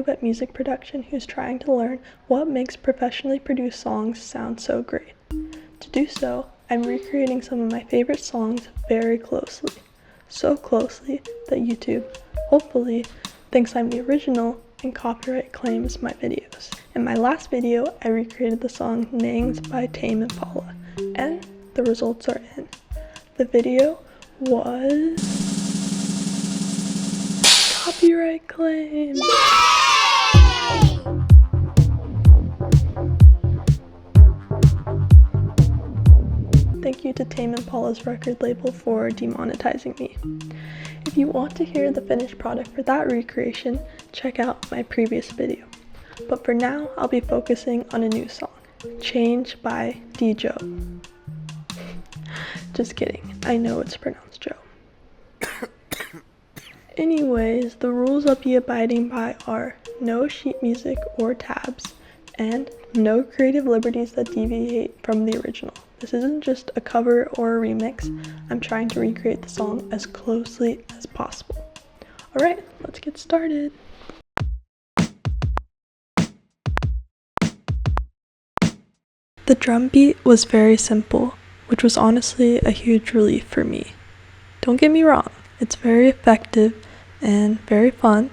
noob at music production who's trying to learn what makes professionally produced songs sound so great. To do so, I'm recreating some of my favorite songs very closely. So closely that YouTube, hopefully, thinks I'm the original and copyright claims my videos. In my last video, I recreated the song Nangs by Tame Impala, and the results are in. The video was copyright claim! Thank you to Tame Impala's record label for demonetizing me. If you want to hear the finished product for that recreation, check out my previous video. But for now, I'll be focusing on a new song, Change by D-Joe. Just kidding, I know it's pronounced Joe. Anyways, the rules I'll be abiding by are no sheet music or tabs, and no creative liberties that deviate from the original. This isn't just a cover or a remix, I'm trying to recreate the song as closely as possible. Alright, let's get started. The drum beat was very simple, which was honestly a huge relief for me. Don't get me wrong, it's very effective and very fun,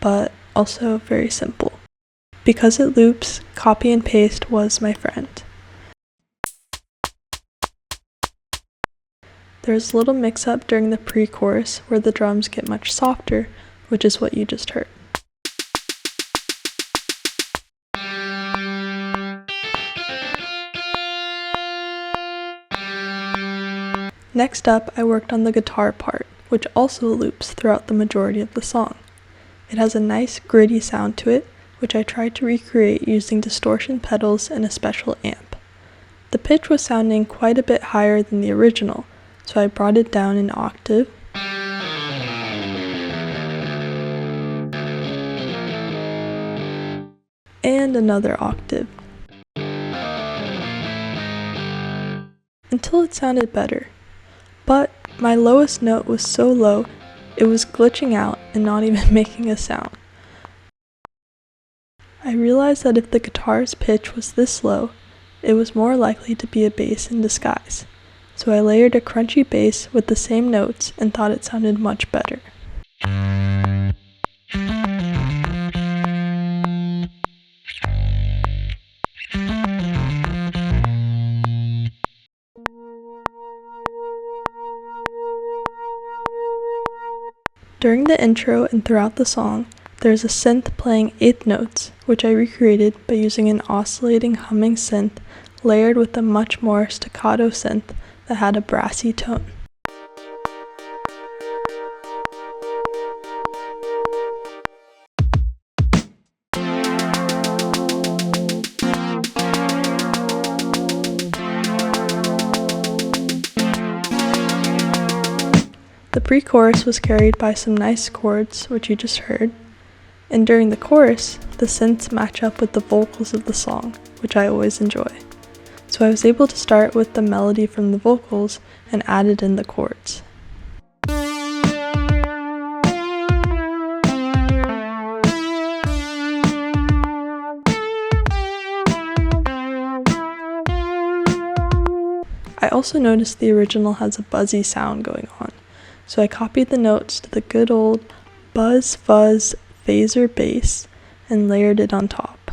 but also very simple. Because it loops, copy and paste was my friend. There's a little mix-up during the pre-chorus where the drums get much softer, which is what you just heard. Next up, I worked on the guitar part, which also loops throughout the majority of the song. It has a nice gritty sound to it, which I tried to recreate using distortion pedals and a special amp. The pitch was sounding quite a bit higher than the original, so I brought it down an octave. And another octave. Until it sounded better. But my lowest note was so low, it was glitching out and not even making a sound. I realized that if the guitar's pitch was this low, it was more likely to be a bass in disguise. So I layered a crunchy bass with the same notes and thought it sounded much better. During the intro and throughout the song, there's a synth playing eighth notes, which I recreated by using an oscillating humming synth layered with a much more staccato synth that had a brassy tone. The pre-chorus was carried by some nice chords, which you just heard, and during the chorus, the synths match up with the vocals of the song, which I always enjoy. So I was able to start with the melody from the vocals and added in the chords. I also noticed the original has a buzzy sound going on. So I copied the notes to the good old buzz fuzz phaser bass and layered it on top.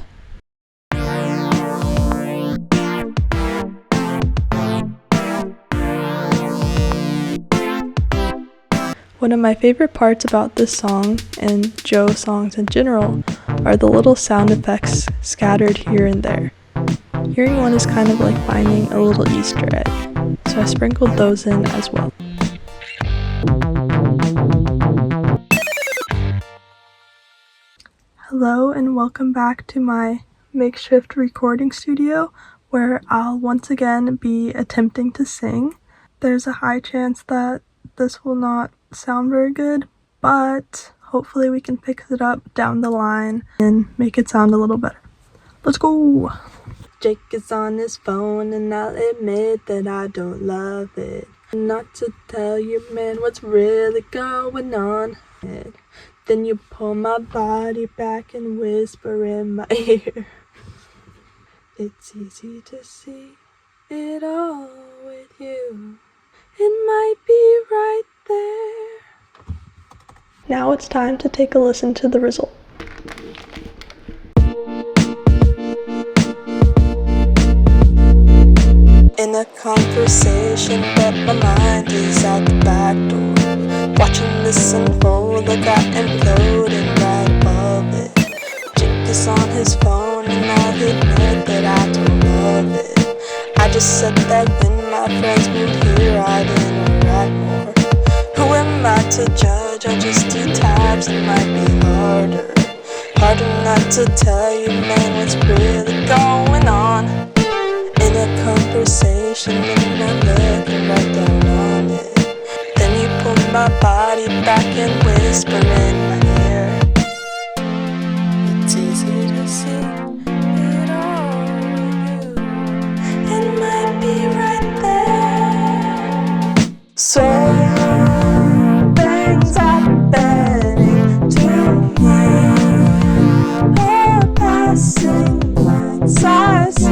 One of my favorite parts about this song, and Joe songs in general, are the little sound effects scattered here and there. Hearing one is kind of like finding a little Easter egg, so I sprinkled those in as well. Hello and welcome back to my makeshift recording studio where I'll once again be attempting to sing. There's a high chance that this will not sound very good, but hopefully we can fix it up down the line and make it sound a little better. Let's go! Jake is on his phone and I'll admit that I don't love it. Not to tell you, man, what's really going on. Then you pull my body back and whisper in my ear. It's easy to see it all with you. It might be right there. Now it's time to take a listen to the result. In a conversation, but my mind is out the back door. Watching this unfold, I got imploding right above it. Chick is on his phone and I'll admit that I don't love it. I just said that when my friends moved here I didn't write more. Who am I to judge? I just do tabs, it might be harder. Harder not to tell you, man, what's really going on. In a conversation and I'm looking right down on it. Then you pull my body back and whisper in my ear. It's easy to see it all with you. It might be right there. So things happening to me are passing glance I see.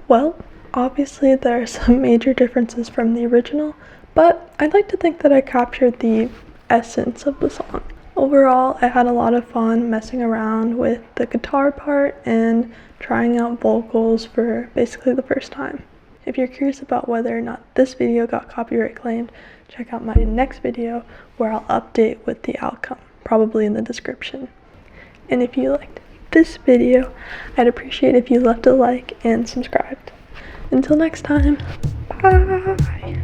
Well, obviously there are some major differences from the original, but I'd like to think that I captured the essence of the song. Overall, I had a lot of fun messing around with the guitar part and trying out vocals for basically the first time. If you're curious about whether or not this video got copyright claimed, check out my next video where I'll update with the outcome, probably in the description. And if you liked this video, I'd appreciate if you left a like and subscribed. Until next time, bye!